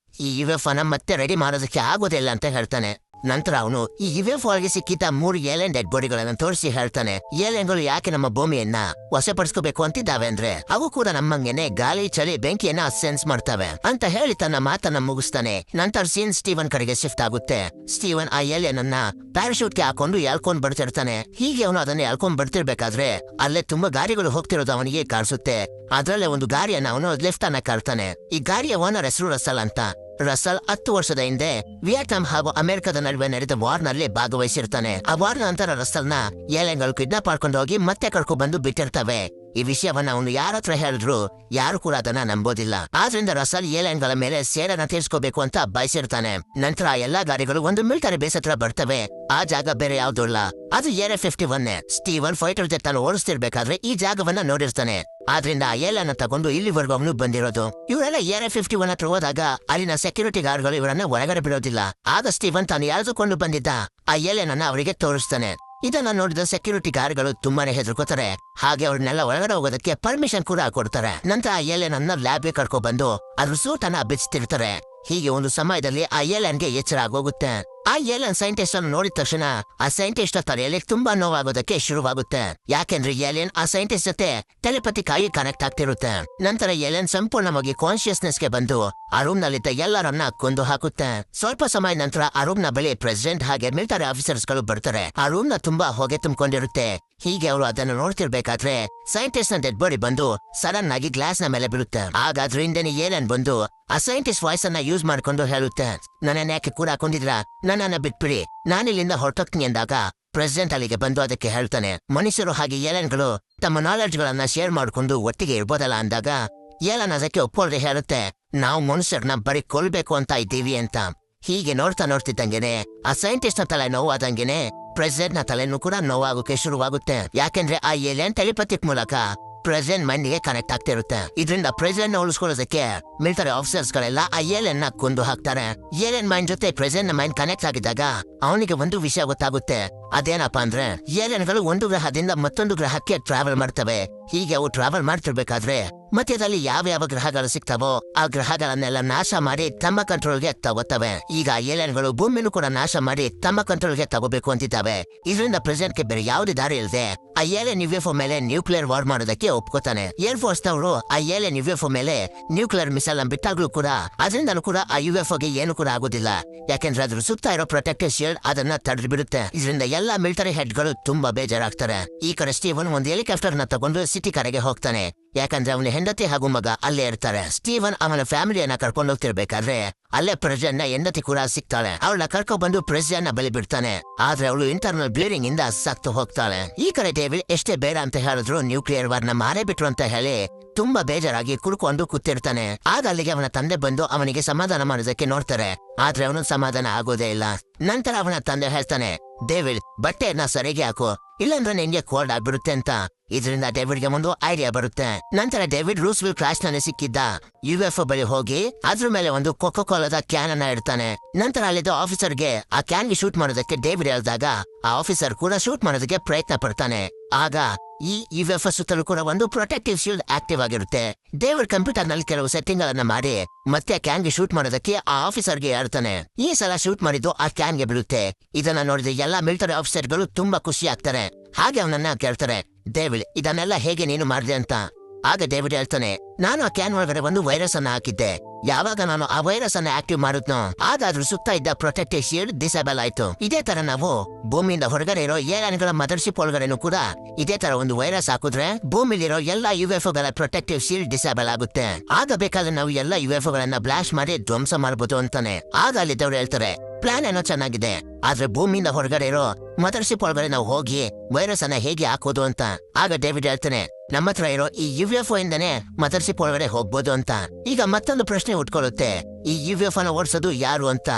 ಈ UFO ಮತ್ತೆ ರೆಡಿ ಮಾಡೋದಕ್ಕೆ ಆಗೋದಿಲ್ಲ ಅಂತ ಹೇಳ್ತಾನೆ. ನಂತರ ಅವನು ಈ UFO ಒಳಗೆ ಸಿಕ್ಕಿದ್ದ 3 ಏಲಿಯನ್ ಡೆಡ್ ಬಾಡಿಗಳನ್ನ ತೋರಿಸಿ ಹೇಳ್ತಾನೆ, ಏಲಿಯನ್ಗಳು ಯಾಕೆ ನಮ್ಮ ಭೂಮಿಯನ್ನ ವಶಪಡಿಸ್ಕೋಬೇಕು ಅಂತಿದ್ದಾವೆ ಅಂದ್ರೆ ಅವು ಕೂಡ ನಮ್ಮಂಗೆನೆ ಗಾಳಿ ಚಳಿ ಬೆಂಕಿಯನ್ನ ಸೆನ್ಸ್ ಮಾಡ್ತವೆ ಅಂತ ಹೇಳಿ ತನ್ನ ಮಾತನ್ನ ಮುಗಿಸ್ತಾನೆ. ನಂತರ ಸೀನ್ ಸ್ಟೀವನ್ ಕಡೆಗೆ ಶಿಫ್ಟ್ ಆಗುತ್ತೆ. ಸ್ಟೀವನ್ ಆ ಏಲಿಯನ್ ಅನ್ನ ಪ್ಯಾರಾಶೂಟ್ಗೆ ಹಾಕೊಂಡು ಎಳ್ಕೊಂಡ್ ಬರ್ತಿರ್ತಾನೆ. ಹೀಗೆ ಅವನು ಅದನ್ನ ಎಳ್ಕೊಂಡ್ ಬರ್ತಿರ್ಬೇಕಾದ್ರೆ ಅಲ್ಲೇ ತುಂಬಾ ಗಾಡಿಗಳು ಹೋಗ್ತಿರೋದು ಅವನಿಗೆ ಕಾಣಿಸುತ್ತೆ. ಅದ್ರಲ್ಲೇ ಒಂದು ಗಾಡಿಯನ್ನ ಅವನು ಲೆಫ್ಟ್ ಅನ್ನ ಕಾಡ್ತಾನೆ. ಈ ಗಾಡಿಯ ಓನರ್ ಹೆಸರು ರಸಲ್ ಅಂತ. ರಸಲ್ 10 ವರ್ಷದ ಹಿಂದೆ ವಿಯೆಟ್ನಾಂ ಹಾಗೂ ಅಮೆರಿಕದ ನಡುವೆ ನಡೆದ ವಾರ್ ನಲ್ಲಿ ಭಾಗವಹಿಸಿರ್ತಾನೆ. ಆ ವಾರ್ ನಂತರ ರಸಲ್ನ ಏಲಿಯನ್ಗಳು ಕಿಡ್ನಾಪ್ ಮಾಡ್ಕೊಂಡು ಹೋಗಿ ಮತ್ತೆ ಕರ್ಕೊಂಡು ಬಂದು ಬಿಟ್ಟಿರ್ತವೆ. ಈ ವಿಷಯವನ್ನ ಅವನು ಯಾರತ್ರ ಹೇಳಿದ್ರು ಯಾರು ಕೂಡ ಅದನ್ನ ನಂಬೋದಿಲ್ಲ. ಆದ್ರಿಂದ ರಸಲ್ ಏಲಿಯನ್ಗಳ ಮೇಲೆ ಸೇಡನ್ನ ತೀರ್ಸ್ಕೋಬೇಕು ಅಂತ ಬಯಸಿರ್ತಾನೆ. ನಂತರ ಎಲ್ಲಾ ಗಾಡಿಗಳು ಒಂದು ಮಿಲಿಟರಿ ಬೇಸ್ ಹತ್ರ ಬರ್ತವೆ. ಆ ಜಾಗ ಬೇರೆ ಯಾವ್ದು ಇಲ್ಲ, ಅದು Area 51. ಸ್ಟೀವನ್ ಫೈಟರ್ ಜೆಟ್ ಅನ್ನು ಓಡಿಸ್ತಿರ್ಬೇಕಾದ್ರೆ ಈ ಜಾಗವನ್ನ ನೋಡಿರ್ತಾನೆ. ಆದ್ರಿಂದ ಆ ಏಲಿಯನ್ ತಗೊಂಡು ಇಲ್ಲಿವರೆಗೂ ಅವನು ಬಂದಿರೋದು. ಇವರೆಲ್ಲ Area 51 ಹತ್ರ ಹೋದಾಗ ಅಲ್ಲಿನ ಸೆಕ್ಯೂರಿಟಿ ಗಾರ್ಡ್ಗಳು ಇವರನ್ನ ಒಳಗಡೆ ಬಿಡೋದಿಲ್ಲ. ಆಗ ಸ್ಟೀವನ್ ತಾನು ಯಾರಿದುಕೊಂಡು ಬಂದಿದ್ದ ಆ ಏಲಿಯನ್ ಅನ್ನ ಅವರಿಗೆ ತೋರಿಸ್ತಾನೆ. ಇದನ್ನ ನೋಡಿದ ಸೆಕ್ಯೂರಿಟಿ ಗಾರ್ಡ್ಗಳು ತುಂಬಾನೇ ಹೆದರ್ಕೋತಾರೆ. ಹಾಗೆ ಅವ್ರನ್ನೆಲ್ಲ ಒಳಗಡೆ ಹೋಗೋದಕ್ಕೆ ಪರ್ಮಿಷನ್ ಕೂಡ ಕೊಡ್ತಾರೆ. ನಂತರ ಆ ಏಲಿಯನ್ ಅನ್ನ ಲ್ಯಾಬ್ಗೆ ಕರ್ಕೊ ಬಂದು ಅದ್ರ ಸೂಟ್ ಅನ್ನ ಬಿಚ್ತಿರ್ತಾರೆ. ಹೀಗೆ ಒಂದು ಸಮಯದಲ್ಲಿ ಆ ಏಲಿಯನ್ಗೆ ಎಚ್ಚರ ಆಗೋಗುತ್ತೆ. ಆ ಏಲಿಯನ್ ಸೈಂಟಿಸ್ಟ್ ಅನ್ನು ನೋಡಿದ ತಕ್ಷಣ ಆ ಸೈಂಟಿಸ್ಟ್ ತಲೆಯಲ್ಲಿ ತುಂಬಾ ನೋವಾಗೋದಕ್ಕೆ ಶುರುವಾಗುತ್ತೆ. ಯಾಕೆಂದ್ರೆ ಏಲಿಯನ್ ಆ ಸೈಂಟಿಸ್ಟ್ ಜೊತೆ ಟೆಲಿಪತಿಕ್ ಆಗಿ ಕನೆಕ್ಟ್ ಆಗ್ತಿರುತ್ತೆ. ನಂತರ ಏಲಿಯನ್ ಸಂಪೂರ್ಣವಾಗಿ ಕಾನ್ಶಿಯಸ್ನೆಸ್ ಗೆ ಬಂದು ಆ ರೂಮ್ ನಲ್ಲಿದ್ದ ಎಲ್ಲರನ್ನ ಕೊಂದು ಹಾಕುತ್ತೆ. ಸ್ವಲ್ಪ ಸಮಯ ನಂತರ ಆ ರೂಮ್ ನ ಬಳಿ ಪ್ರೆಸಿಡೆಂಟ್ ಹಾಗೆ ಮಿಲಿಟರಿ ಆಫೀಸರ್ಸ್ ಗಳು ಬರ್ತಾರೆ. ಆ ರೂಮ್ ನ ತುಂಬಾ ಹೊಗೆ ತುಂಬಿಕೊಂಡಿರುತ್ತೆ. ಹೀಗೆ ಅವರು ಅದನ್ನು ನೋಡ್ತಿರ್ಬೇಕಾದ್ರೆ ಸೈಂಟಿಸ್ಟ್ ನ ಡೆಡ್ ಬಾಡಿ ಬಂದು ಸಡನ್ ಆಗಿ ಗ್ಲಾಸ್ ನ ಮೇಲೆ ಬೀಳುತ್ತೆ. ಆಗ ಅದ್ರ ಹಿಂದೆನೆ ಏಲಿಯನ್ ಬಂದು ಆ ಸೈಂಟಿಸ್ಟ್ ವಾಯ್ಸ್ ಅನ್ನ ಯೂಸ್ ಮಾಡ್ಕೊಂಡು ಹೇಳುತ್ತೆ, ನನ್ನನ್ನ ಯಾಕೆ ಕೂಡ ಹಾಕೊಂಡಿದ್ರ, ನನ್ನನ್ನ ಬಿಟ್ಬಿಡಿ, ನಾನಿಲ್ಲಿಂದ ಹೊರಟೋಗ್ತೀನಿ ಎಂದಾಗ ಪ್ರೆಸಿಡೆಂಟ್ ಅಲ್ಲಿಗೆ ಬಂದು ಅದಕ್ಕೆ ಹೇಳ್ತಾನೆ, ಮನುಷ್ಯರು ಹಾಗೆ ಏಲಿಯನ್ಗಳು ತಮ್ಮ ನಾಲೆಡ್ಜ್ ಗಳನ್ನ ಶೇರ್ ಮಾಡ್ಕೊಂಡು ಒಟ್ಟಿಗೆ ಇರ್ಬೋದಲ್ಲ ಅಂದಾಗ ಏಲನ್ ಅದಕ್ಕೆ ಒಪ್ಪೋಲ್ರಿ ಹೇಳುತ್ತೆ, ನಾವು ಮನುಷ್ಯರನ್ನ ಬರೀ ಕೊಲ್ಬೇಕು ಅಂತ ಇದ್ದೀವಿ ಅಂತ. ಹೀಗೆ ನೋಡ್ತಿದ್ದಂಗೆನೆ ಆ ಸೈಂಟಿಸ್ಟ್ ನ ತಲೆ ನೋವಾದಂಗೆನೆ ಪ್ರೆಸಿಡೆಂಟ್ ನ ತಲೆನೂ ಕೂಡ ನೋವಾಗೋಕೆ ಶುರುವಾಗುತ್ತೆ. ಯಾಕೆಂದ್ರೆ ಆ ಏಲಿಯನ್ ಟೆಲಿಪತಿಕ್ ಮೂಲಕ ಪ್ರೆಸಿಡೆಂಟ್ ಮೈಂಡ್ ಗೆ ಕನೆಕ್ಟ್ ಆಗ್ತಿರುತ್ತೆ. ಇದರಿಂದ ಪ್ರೆಸಿಡೆಂಟ್ ನ ಉಳಿಸ್ಕೊಳ್ಳೋದಕ್ಕೆ ಮಿಲಿಟರಿ ಆಫೀಸರ್ಸ್ ಗಳೆಲ್ಲ ಆ ಏಲಿಯನ್ ನ ಕೊಂದು ಹಾಕ್ತಾರೆ. ಏಲಿಯನ್ ಮೈಂಡ್ ಜೊತೆ ಪ್ರೆಸಿಡೆಂಟ್ ನ ಮೈಂಡ್ ಕನೆಕ್ಟ್ ಆಗಿದ್ದಾಗ ಅವನಿಗೆ ಒಂದು ವಿಷಯ ಗೊತ್ತಾಗುತ್ತೆ. ಅದೇನಪ್ಪಾ ಅಂದ್ರೆ ಏಲಿಯನ್ಗಳು ಒಂದು ಗ್ರಹದಿಂದ ಮತ್ತೊಂದು ಗ್ರಹಕ್ಕೆ ಟ್ರಾವೆಲ್ ಮಾಡ್ತವೆ. ಹೀಗೆ ಅವು ಟ್ರಾವೆಲ್ ಮಾಡ್ತಿರ್ಬೇಕಾದ್ರೆ ಮಧ್ಯದಲ್ಲಿ ಯಾವ ಗ್ರಹಗಳು ಸಿಗ್ತಾವೋ ಆ ಗ್ರಹಗಳನ್ನೆಲ್ಲ ನಾಶ ಮಾಡಿ ತಮ್ಮ ಕಂಟ್ರೋಲ್ಗೆ ತಗೋತವೆ. ಈಗ ಏಲಿಯನ್ಗಳು ಭೂಮಿನೂ ಕೂಡ ನಾಶ ಮಾಡಿ ತಮ್ಮ ಕಂಟ್ರೋಲ್ಗೆ ತಗೋಬೇಕು ಅಂತಿದ್ದಾವೆ. ಇದರಿಂದ ಪ್ರೆಸಿಡೆಂಟ್ ಗೆ ಬೇರೆ ಯಾವುದೇ ದಾರಿ ಇಲ್ಲದೆ ಆ ಏಲಿಯನ್ ಯುಎಫ್ಒ ಮೇಲೆ ನ್ಯೂಕ್ಲಿಯರ್ ವಾರ್ ಮಾಡೋದಕ್ಕೆ ಒಪ್ಕೋತಾನೆ. ಏರ್ ಫೋರ್ಸ್ ನವರು ಆ ಏಲಿಯನ್ ಯುಎಫ್ಒ ಮೇಲೆ ನ್ಯೂಕ್ಲಿಯರ್ ಮಿಸೈಲ್ ಬಿಟ್ಟಾಗ್ಲೂ ಕೂಡ ಅದರಿಂದನೂ ಕೂಡ ಆ ಯುಎಫ್ಒಗೆ ಏನು ಕೂಡ ಆಗೋದಿಲ್ಲ. ಯಾಕೆಂದ್ರೆ ಅದ್ರ ಸುತ್ತ ಇರೋ ಪ್ರೊಟೆಕ್ಟಿವ್ ಶೀಲ್ಡ್ ಅದನ್ನ ತಡೆದು ಬಿಡುತ್ತೆ. ಇದರಿಂದ ಎಲ್ಲಾ ಮಿಲಿಟರಿ ಹೆಡ್ ಗಳು ತುಂಬಾ ಬೇಜಾರಾಗ್ತಾರೆ. ಈ ಕಡೆ ಸ್ಟೀವನ್ ಒಂದು ಹೆಲಿಕಾಪ್ಟರ್ ನ ತಗೊಂಡು ಸಿಟಿ ಕಡೆಗೆ ಹೋಗ್ತಾನೆ. ಯಾಕಂದ್ರೆ ಅವನ ಹೆಂಡತಿ ಹಾಗೂ ಮಗ ಅಲ್ಲೇ ಇರ್ತಾರೆ. ಸ್ಟೀವನ್ ಅವನ ಫ್ಯಾಮಿಲಿಯನ್ನ ಕರ್ಕೊಂಡು ಹೋಗ್ತಿರ್ಬೇಕಾದ್ರೆ ಅಲ್ಲೇ ಪ್ರೆಸಿಡೆಂಟ್ ನ ಹೆಂಡತಿ ಕೂಡ ಸಿಗ್ತಾಳೆ. ಅವಳನ್ನ ಕರ್ಕೊಂಡ್ ಬಂದು ಪ್ರೆಸಿಡೆಂಟ್ ನ ಬಲಿ ಬಿಡ್ತಾನೆ. ಆದ್ರೆ ಅವಳು ಇಂಟರ್ನಲ್ ಬ್ಲೀಡಿಂಗ್ ಇಂದ ಸತ್ತು ಹೋಗ್ತಾಳೆ. ಈ ಕಡೆ ಡೇವಿಡ್ ಎಷ್ಟೇ ಬೇಡ ಅಂತ ಹೇಳಿದ್ರು ನ್ಯೂಕ್ಲಿಯರ್ ವಾರ್ ನ ಮಾರೇ ಬಿಟ್ರು ಅಂತ ಹೇಳಿ ತುಂಬಾ ಬೇಜಾರಾಗಿ ಕುಡ್ಕೊಂಡು ಕೂತಿರ್ತಾನೆ. ಆಗ ಅಲ್ಲಿಗೆ ಅವನ ತಂದೆ ಬಂದು ಅವನಿಗೆ ಸಮಾಧಾನ ಮಾಡೋದಕ್ಕೆ ನೋಡ್ತಾರೆ. ಆದ್ರೆ ಅವನು ಸಮಾಧಾನ ಆಗೋದೇ ಇಲ್ಲ. ನಂತರ ಅವನ ತಂದೆ ಹೇಳ್ತಾನೆ, ಡೇವಿಡ್ ಬಟ್ಟೆಯನ್ನ ಸರಿಗೆ ಹಾಕು, ಇಲ್ಲಾಂದ್ರೆ ನಿನ್ಗೆ ಕೋಲ್ಡ್ ಆಗ್ಬಿಡುತ್ತೆ ಅಂತ. ಇದರಿಂದ ಡೇವಿಡ್ಗೆ ಒಂದು ಐಡಿಯಾ ಬರುತ್ತೆ. ನಂತರ ಡೇವಿಡ್ ರೂಸ್ವಿಲ್ ಕ್ರಾಶ್ ನಲ್ಲಿ ಸಿಕ್ಕಿದ್ದ ಯುಎಫ್ಒ ಬಳಿ ಹೋಗಿ ಅದ್ರ ಮೇಲೆ ಒಂದು ಕೊಕೋ ಕೋಲಾದ ಕ್ಯಾನ್ ಅನ್ನ ಇಡ್ತಾನೆ. ನಂತರ ಅಲ್ಲಿದ್ದ ಆಫೀಸರ್ಗೆ ಆ ಕ್ಯಾನ್ ಗೆ ಶೂಟ್ ಮಾಡೋದಕ್ಕೆ ಡೇವಿಡ್ ಹೇಳಿದಾಗ ಆ ಆಫೀಸರ್ ಕೂಡ ಶೂಟ್ ಮಾಡೋದಕ್ಕೆ ಪ್ರಯತ್ನ ಪಡ್ತಾನೆ. ಆಗ ಈ ಯುಎಫ್ಒ ಸುತ್ತಲೂ ಕೂಡ ಒಂದು ಪ್ರೊಟೆಕ್ಟಿವ್ ಶೀಲ್ಡ್ ಆಕ್ಟಿವ್ ಆಗಿರುತ್ತೆ. ಡೇವಿಡ್ ಕಂಪ್ಯೂಟರ್ ನಲ್ಲಿ ಕೆಲವು ಸೆಟ್ಟಿಂಗ್ ಗಳನ್ನ ಮಾಡಿ ಮತ್ತೆ ಕ್ಯಾನ್ ಗೆ ಶೂಟ್ ಮಾಡೋದಕ್ಕೆ ಆ ಆಫೀಸರ್ ಗೆ ಹೇಳ್ತಾನೆ. ಈ ಸಲ ಶೂಟ್ ಮಾಡಿದ್ದು ಆ ಕ್ಯಾನ್ ಗೆ ಬೀಳುತ್ತೆ. ಇದನ್ನ ನೋಡಿದ ಎಲ್ಲಾ ಮಿಲಿಟರಿ ಆಫೀಸರ್ ಗಳು ತುಂಬಾ ಖುಷಿ ಆಗ್ತಾರೆ. ಹಾಗೆ ಅವನನ್ನ ಕೇಳ್ತಾರೆ, ಡೇವಿಡ್ ಇದನ್ನೆಲ್ಲ ಹೇಗೆ ನೀನು ಮಾಡಿದೆ ಅಂತ. ಆಗ ಡೇವಿಡ್ ಹೇಳ್ತಾನೆ, ನಾನು ಆ ಕ್ಯಾನ್ ಒಳಗಡೆ ಒಂದು ವೈರಸ್ ಅನ್ನ ಹಾಕಿದ್ದೆ. ಯಾವಾಗ ನಾನು ಆ ವೈರಸ್ ಅನ್ನ ಆಕ್ಟಿವ್ ಮಾಡಿದ್ನೋ ಆಗ ಅದ್ರ ಸುತ್ತ ಇದ್ದ ಪ್ರೊಟೆಕ್ಟಿವ್ ಶೀಲ್ಡ್ ಡಿಸೇಬಲ್ ಆಯ್ತು. ಇದೇ ತರ ನಾವು ಭೂಮಿಯಿಂದ ಹೊರಗಡೆ ಇರೋ ಏಲಿಯನ್ಗಳ ಮದರ್ಶಿಪ್ ಒಳಗಡೆನೂ ಕೂಡ ಇದೇ ತರ ಒಂದು ವೈರಸ್ ಹಾಕಿದ್ರೆ ಭೂಮಿಲಿರೋ ಎಲ್ಲಾ ಯುಎಫ್ಒ ಗಳ ಪ್ರೊಟೆಕ್ಟಿವ್ ಶೀಲ್ಡ್ ಡಿಸೇಬಲ್ ಆಗುತ್ತೆ. ಆಗ ಬೇಕಾದ್ರೆ ನಾವು ಎಲ್ಲಾ ಯುಎಫ್ಒ ಗಳನ್ನ ಬ್ಲಾಸ್ಟ್ ಮಾಡಿ ಧ್ವಂಸ ಮಾಡಬಹುದು ಅಂತಾನೆ. ಆಗ ಅಲ್ಲಿದ್ದವ್ರು ಹೇಳ್ತಾರೆ, ಪ್ಲಾನ್ ಏನೋ ಚೆನ್ನಾಗಿದೆ, ಆದ್ರೆ ಭೂಮಿಯಿಂದ ಹೊರಗಡೆ ಇರೋ ಮದರ್ಶಿಪ್ ಒಳಗಡೆ ನಾವು ಹೋಗಿ ವೈರಸ್ ಅನ್ನ ಹೇಗೆ ಹಾಕೋದು ಅಂತ. ಆಗ ಡೇವಿಡ್ ಹೇಳ್ತಾನೆ, ನಮ್ಮ ಹತ್ರ ಇರೋ ಈ ಯುಎಫ್ಒ ಇಂದನೇ ಮದರ್ಶಿಪ್ ಒಳಗಡೆ ಹೋಗ್ಬೋದು ಅಂತ. ಈಗ ಮತ್ತೊಂದು ಪ್ರಶ್ನೆ ಉಟ್ಕೊಳ್ಳುತ್ತೆ, ಈ ಯುಎಫ್ಒ ನ ಓಡಿಸೋದು ಯಾರು ಅಂತ.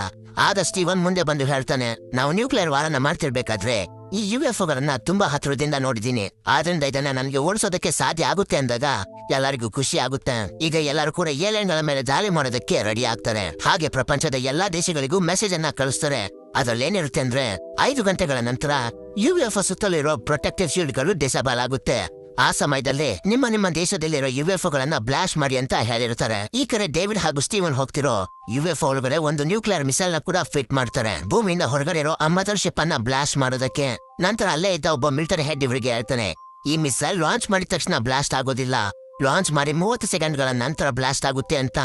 ಆಗ ಸ್ಟೀವನ್ ಮುಂದೆ ಬಂದು ಹೇಳ್ತಾನೆ, ನಾವು ನ್ಯೂಕ್ಲಿಯರ್ ವಾರನ್ನ ಮಾಡ್ತಿರ್ಬೇಕಾದ್ರೆ ಈ ಯುಎಫ್ಒ ಗಳನ್ನ ತುಂಬಾ ಹತ್ರದಿಂದ ನೋಡಿದೀನಿ. ಆದ್ರಿಂದ ಇದನ್ನ ನನಗೆ ಓಡಿಸೋದಕ್ಕೆ ಸಾಧ್ಯ ಆಗುತ್ತೆ ಅಂದಾಗ ಎಲ್ಲರಿಗೂ ಖುಷಿ ಆಗುತ್ತೆ. ಈಗ ಎಲ್ಲರೂ ಕೂಡ ಏಲಿಯನ್ಗಳ ಮೇಲೆ ದಾಳಿ ಮಾಡೋದಕ್ಕೆ ರೆಡಿ ಆಗ್ತಾರೆ. ಹಾಗೆ ಪ್ರಪಂಚದ ಎಲ್ಲಾ ದೇಶಗಳಿಗೂ ಮೆಸೇಜ್ ಅನ್ನ ಕಳಿಸ್ತಾರೆ. ಅದ್ರಲ್ಲಿ ಏನಿರುತ್ತೆ ಅಂದ್ರೆ 5 ಗಂಟೆಗಳ ನಂತರ ಯುಎಫ್ಒ ಸುತ್ತಲಿರೋ ಪ್ರೊಟೆಕ್ಟಿವ್ ಶೀಲ್ಡ್ ಗಳು ಡಿಸೇಬಲ್ ಆಗುತ್ತೆ. ಆ ಸಮಯದಲ್ಲಿ ನಿಮ್ಮ ದೇಶದಲ್ಲಿರೋ ಯುಎಫ್ಒ ಗಳನ್ನ ಬ್ಲಾಸ್ಟ್ ಮಾಡಿ ಅಂತ ಹೇಳಿರ್ತಾರೆ. ಈ ಕಡೆ ಡೇವಿಡ್ ಹಾಗೂ ಸ್ಟೀವನ್ ಹೋಗ್ತಿರೋ ಯುಎಫ್ಒ ಒಳಗಡೆ ಒಂದು ನ್ಯೂಕ್ಲಿಯರ್ ಮಿಸೈಲ್ ನ ಕೂಡ ಫಿಟ್ ಮಾಡ್ತಾರೆ, ಭೂಮಿಯಿಂದ ಹೊರಗಡೆ ಇರೋ ಆ ಮದರ್ಶಿಪ್ ಅನ್ನ ಬ್ಲಾಸ್ಟ್ ಮಾಡೋದಕ್ಕೆ. ನಂತರ ಅಲ್ಲೇ ಇದ್ದ ಒಬ್ಬ ಮಿಲಿಟರಿ ಹೆಡ್ ಇವರಿಗೆ ಹೇಳ್ತಾನೆ, ಈ ಮಿಸೈಲ್ ಲಾಂಚ್ ಮಾಡಿದ ತಕ್ಷಣ ಬ್ಲಾಸ್ಟ್ ಆಗೋದಿಲ್ಲ, ಲಾಂಚ್ ಮಾಡಿ 30 ಸೆಕೆಂಡ್ಗಳ ನಂತರ ಬ್ಲಾಸ್ಟ್ ಆಗುತ್ತೆ ಅಂತ.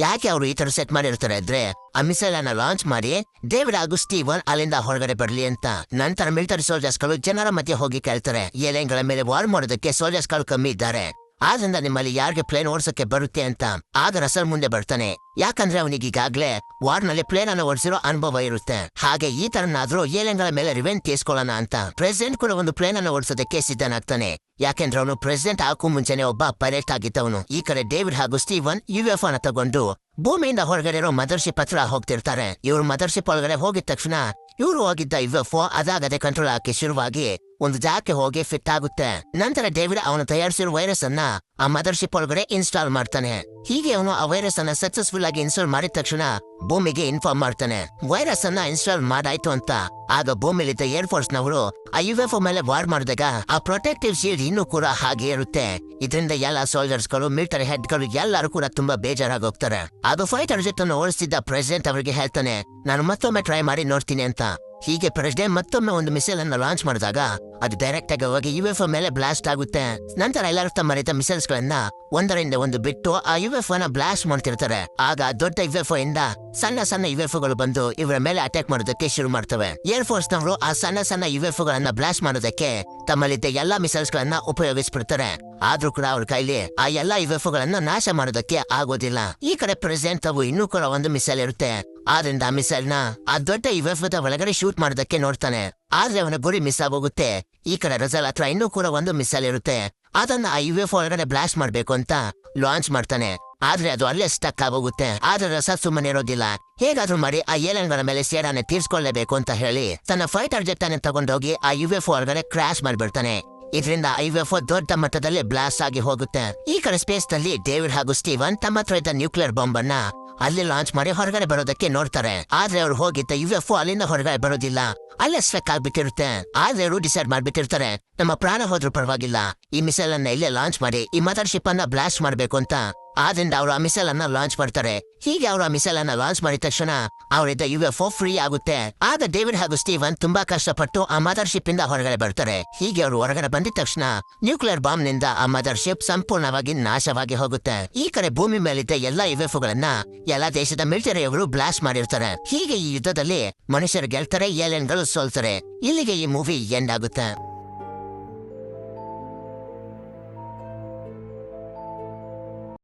ಯಾಕೆ ಅವರು ಈ ತರ ಸೆಟ್ ಮಾಡಿರ್ತಾರೆ ಅಂದ್ರೆ ಆ ಮಿಸೈಲ್ ಅನ್ನ ಲಾಂಚ್ ಮಾಡಿ ಡೇವಿಡ್ ಹಾಗೂ ಸ್ಟೀವನ್ ಅಲ್ಲಿಂದ ಹೊರಗಡೆ ಬರ್ಲಿ ಅಂತ. ನಂತರ ಮಿಲಿಟರಿ ಸೋಲ್ಜರ್ಸ್ ಗಳು ಜನರ ಮಧ್ಯೆ ಹೋಗಿ ಕೇಳ್ತಾರೆ, ಏಲಿಯನ್ಗಳ ಮೇಲೆ ವಾರ್ ಮಾಡೋದಕ್ಕೆ ಸೋಲ್ಜರ್ಸ್ ಗಳು ಕಮ್ಮಿ ಇದ್ದಾರೆ, ಆದ್ರಿಂದ ನಿಮ್ಮಲ್ಲಿ ಯಾರಿಗೆ ಪ್ಲೇನ್ ಓಡಿಸೋಕೆ ಬರುತ್ತೆ ಅಂತ. ಆಗ ರಸಲ್ ಮುಂದೆ ಬರ್ತಾನೆ. ಯಾಕಂದ್ರೆ ಅವನಿಗೆ ಈಗಾಗ್ಲೇ ವಾರ್ ನಲ್ಲಿ ಪ್ಲೇನ್ ಅನ್ನು ಓಡಿಸಿರೋ ಅನುಭವ ಇರುತ್ತೆ. ಹಾಗೆ ಈ ತರನಾದ್ರೂ ಏಲಿಯನ್ಗಳ ಮೇಲೆ ರಿವೆಂಜ್ ತೀಸ್ಕೊಳ್ಳೋಣ ಅಂತ ಪ್ರೆಸಿಡೆಂಟ್ ಕೂಡ ಒಂದು ಪ್ಲೇನ್ ಅನ್ನು ಓಡಿಸೋದಕ್ಕೆ ಸಿದ್ಧನಾಗ್ತಾನೆ. ಯಾಕೆಂದ್ರೆ ಅವನು ಪ್ರೆಸಿಡೆಂಟ್ ಹಾಕು ಮುಂಚೆನೆ ಒಬ್ಬ ಪೈಲಟ್ ಆಗಿದ್ದವನು. ಈ ಕಡೆ ಡೇವಿಡ್ ಹಾಗೂ ಸ್ಟೀವನ್ ಯುಎಫ್ಒ ನ ತಗೊಂಡು ಭೂಮಿಯಿಂದ ಹೊರಗಡೆ ಇರೋ ಮದರ್ಶಿಪ್ ಹತ್ರ ಹೋಗ್ತಿರ್ತಾರೆ. ಇವ್ರು ಮದರ್ಶಿಪ್ ಒಳಗಡೆ ಹೋಗಿದ ತಕ್ಷಣ ಇವ್ರು ಹೋಗಿದ್ದ ಯುಎಫ್ಒ ಅದಾಗದೆ ಕಂಟ್ರೋಲ್ ಹಾಕಿ ಶುರುವಾಗಿ ಒಂದು ಜಾಗಕ್ಕೆ ಹೋಗಿ ಫಿಟ್ ಆಗುತ್ತೆ. ನಂತರ ಡೇವಿಡ್ ಅವನು ತಯಾರಿಸಿರೋ ವೈರಸ್ ಅನ್ನ ಆ ಮದರ್ಶಿಪ್ ಒಳಗಡೆ ಇನ್ಸ್ಟಾಲ್ ಮಾಡ್ತಾನೆ. ಹೀಗೆ ಅವನು ಆ ವೈರಸ್ ಅನ್ನ ಸಕ್ಸಸ್ಫುಲ್ ಆಗಿ ಇನ್ಸ್ಟಾಲ್ ಮಾಡಿದ ತಕ್ಷಣ ಭೂಮಿಗೆ ಇನ್ಫಾರ್ಮ್ ಮಾಡ್ತಾನೆ. ವೈರಸ್ ಅನ್ನ ಇನ್ಸ್ಟಾಲ್ ಮಾಡಾಯ್ತು ಅಂತ. ಆಗ ಭೂಮಿಲಿದ್ದ ಏರ್ ಫೋರ್ಸ್ ನವರು ಆ UFO ಮೇಲೆ ವಾರ್ ಮಾಡಿದಾಗ ಆ ಪ್ರೊಟೆಕ್ಟಿವ್ ಶೀಲ್ಡ್ ಇನ್ನೂ ಕೂಡ ಹಾಗೆ ಇರುತ್ತೆ. ಇದರಿಂದ ಎಲ್ಲ ಸೋಲ್ಜರ್ಸ್ ಗಳು, ಮಿಲಿಟರಿ ಹೆಡ್ ಗಳು ಎಲ್ಲರೂ ಕೂಡ ತುಂಬಾ ಬೇಜಾರಾಗಿ ಹೋಗ್ತಾರೆ. ಅದು ಫೈಟರ್ ಜೆಟ್ ಅನ್ನು ಓಡಿಸ್ತಿದ್ದ ಪ್ರೆಸಿಡೆಂಟ್ ಅವರಿಗೆ ಹೇಳ್ತಾನೆ, ನಾನು ಮತ್ತೊಮ್ಮೆ ಟ್ರೈ ಮಾಡಿ ನೋಡ್ತೀನಿ ಅಂತ. ಹೀಗೆ ಪ್ರೆಸಿಡೆಂಟ್ ಮತ್ತೊಮ್ಮೆ ಒಂದು ಮಿಸೈಲ್ ಅನ್ನು ಲಾಂಚ್ ಮಾಡಿದಾಗ ಅದು ಡೈರೆಕ್ಟ್ ಆಗಿ ಹೋಗಿ UFO ಮೇಲೆ ಬ್ಲಾಸ್ಟ್ ಆಗುತ್ತೆ. ನಂತರ ಎಲ್ಲರೂ ತಮ್ಮ ರೀತಿಯ ಮಿಸೈಲ್ಸ್ ಗಳನ್ನ ಒಂದರಿಂದ ಒಂದು ಬಿಟ್ಟು ಆ UFO ನ ಬ್ಲಾಸ್ಟ್ ಮಾಡ್ತಿರ್ತಾರೆ. ಆಗ ದೊಡ್ಡ UFO ಇಂದ ಸಣ್ಣ ಸಣ್ಣ UFO ಗಳು ಬಂದು ಇವರ ಮೇಲೆ ಅಟ್ಯಾಕ್ ಮಾಡೋದಕ್ಕೆ ಶುರು ಮಾಡ್ತವೆ. ಏರ್ ಫೋರ್ಸ್ ನವರು ಆ ಸಣ್ಣ ಸಣ್ಣ UFO ಗಳನ್ನ ಬ್ಲಾಸ್ಟ್ ಮಾಡೋದಕ್ಕೆ ತಮ್ಮಲ್ಲಿದ್ದ ಎಲ್ಲಾ ಮಿಸೈಲ್ಸ್ ಗಳನ್ನ ಉಪಯೋಗಿಸ್ಬಿಡ್ತಾರೆ. ಆದ್ರೂ ಕೂಡ ಅವ್ರ ಕೈಲಿ ಆ ಎಲ್ಲಾ UFO ಗಳನ್ನ ನಾಶ ಮಾಡೋದಕ್ಕೆ ಆಗೋದಿಲ್ಲ. ಈ ಕಡೆ ಪ್ರೆಸಿಡೆಂಟ್ ತಾವು ಇನ್ನೂ ಕೂಡ ಒಂದು ಮಿಸೈಲ್ ಇರುತ್ತೆ. ಆದ್ರಿಂದ ಆ ಮಿಸೈಲ್ ನ ಆ ದೊಡ್ಡ UFO ಒಳಗಡೆ ಶೂಟ್ ಮಾಡೋದಕ್ಕೆ ನೋಡ್ತಾನೆ. ಆದ್ರೆ ಅವನ ಗುರಿ ಮಿಸ್ ಆಗೋಗುತ್ತೆ. ಈ ಕಡೆ ರಜಲ್ ಹತ್ರ ಇನ್ನೂ ಕೂಡ ಒಂದು ಮಿಸೈಲ್ ಇರುತ್ತೆ. ಅದನ್ನ ಆ UFO ಒಳಗಡೆ ಬ್ಲಾಸ್ಟ್ ಮಾಡ್ಬೇಕು ಅಂತ ಲಾಂಚ್ ಮಾಡ್ತಾನೆ. ಆದ್ರೆ ಅದು ಅಲ್ಲೇ ಸ್ಟಕ್ ಆಗೋಗುತ್ತೆ. ಆದ್ರೆ ರಸಲ್ ಸುಮ್ಮನೆ ಇರೋದಿಲ್ಲ. ಹೇಗಾದ್ರೂ ಮಾಡಿ ಆ ಏಲಿಯನ್ಗಳ ಮೇಲೆ ಸೇಡಾನೆ ತೀರ್ಸ್ಕೊಳ್ಳೇಬೇಕು ಅಂತ ಹೇಳಿ ತನ್ನ ಫೈಟರ್ ಜೆಟ್ ಅನ್ನು ತಗೊಂಡೋಗಿ ಆ UFO ಒಳಗಡೆ ಕ್ರಾಶ್ ಮಾಡ್ಬಿಡ್ತಾನೆ. ಇದರಿಂದ UFO ದೊಡ್ಡ ಮಟ್ಟದಲ್ಲಿ ಬ್ಲಾಸ್ಟ್ ಆಗಿ ಹೋಗುತ್ತೆ. ಈ ಕಡೆ ಸ್ಪೇಸ್ ನಲ್ಲಿ ಡೇವಿಡ್ ಹಾಗೂ ಸ್ಟೀವನ್ ತಮ್ಮ ಹತ್ರ ಇದ್ದ ನ್ಯೂಕ್ಲಿಯರ್ ಬಾಂಬ್ ಅನ್ನ ಅಲ್ಲಿ ಲಾಂಚ್ ಮಾಡಿ ಹೊರಗಡೆ ಬರೋದಕ್ಕೆ ನೋಡ್ತಾರೆ. ಆದ್ರೆ ಅವ್ರು ಹೋಗಿದ್ದ UFO ಅಲ್ಲಿಂದ ಹೊರಗಡೆ ಬರೋದಿಲ್ಲ. ಅಲ್ಲೇ ಸ್ಟ್ರಕ್ ಆಗ್ಬಿಟ್ಟಿರುತ್ತೆ. ಆದ್ರೆ ಅವರು ಡಿಸೈಡ್ ಮಾಡ್ಬಿಟ್ಟಿರ್ತಾರೆ, ನಮ್ಮ ಪ್ರಾಣ ಹೋದ್ರೂ ಪರವಾಗಿಲ್ಲ, ಈ ಮಿಸೈಲ್ ಅನ್ನ ಇಲ್ಲೇ ಲಾಂಚ್ ಮಾಡಿ ಈ ಮದರ್ಶಿಪ್ ಅನ್ನ ಬ್ಲಾಸ್ಟ್ ಮಾಡ್ಬೇಕು ಅಂತ. ಆದ್ರಿಂದ ಅವರು ಆ ಮಿಸೈಲ್ ಅನ್ನ ಲಾಂಚ್ ಮಾಡ್ತಾರೆ. ಹೀಗೆ ಅವರು ಆ ಮಿಸೈಲ್ ಅನ್ನ ಲಾಂಚ್ ಮಾಡಿದ ತಕ್ಷಣ ಅವರಿದ್ದ UFO ಫ್ರೀ ಆಗುತ್ತೆ. ಆಗ ಡೇವಿಡ್ ಹಾಗೂ ಸ್ಟೀವನ್ ತುಂಬಾ ಕಷ್ಟಪಟ್ಟು ಆ ಮದರ್ಶಿಪ್ ಇಂದ ಹೊರಗಡೆ ಬರ್ತಾರೆ. ಹೀಗೆ ಅವರು ಹೊರಗಡೆ ಬಂದಿದ ತಕ್ಷಣ ನ್ಯೂಕ್ಲಿಯರ್ ಬಾಂಬ್ ನಿಂದ ಆ ಮದರ್ಶಿಪ್ ಸಂಪೂರ್ಣವಾಗಿ ನಾಶವಾಗಿ ಹೋಗುತ್ತೆ. ಈ ಕಡೆ ಭೂಮಿ ಮೇಲಿದ್ದ ಎಲ್ಲಾ UFO ಗಳನ್ನ ಎಲ್ಲಾ ದೇಶದ ಮಿಲಿಟರಿಯವರು ಬ್ಲಾಸ್ಟ್ ಮಾಡಿರ್ತಾರೆ. ಹೀಗೆ ಈ ಯುದ್ಧದಲ್ಲಿ ಮನುಷ್ಯರು ಗೆಲ್ತಾರೆ, ಏಲಿಯನ್ಗಳು ಸೋಲ್ತಾರೆ. ಇಲ್ಲಿಗೆ ಈ ಮೂವಿ ಎಂಡ್ ಆಗುತ್ತೆ.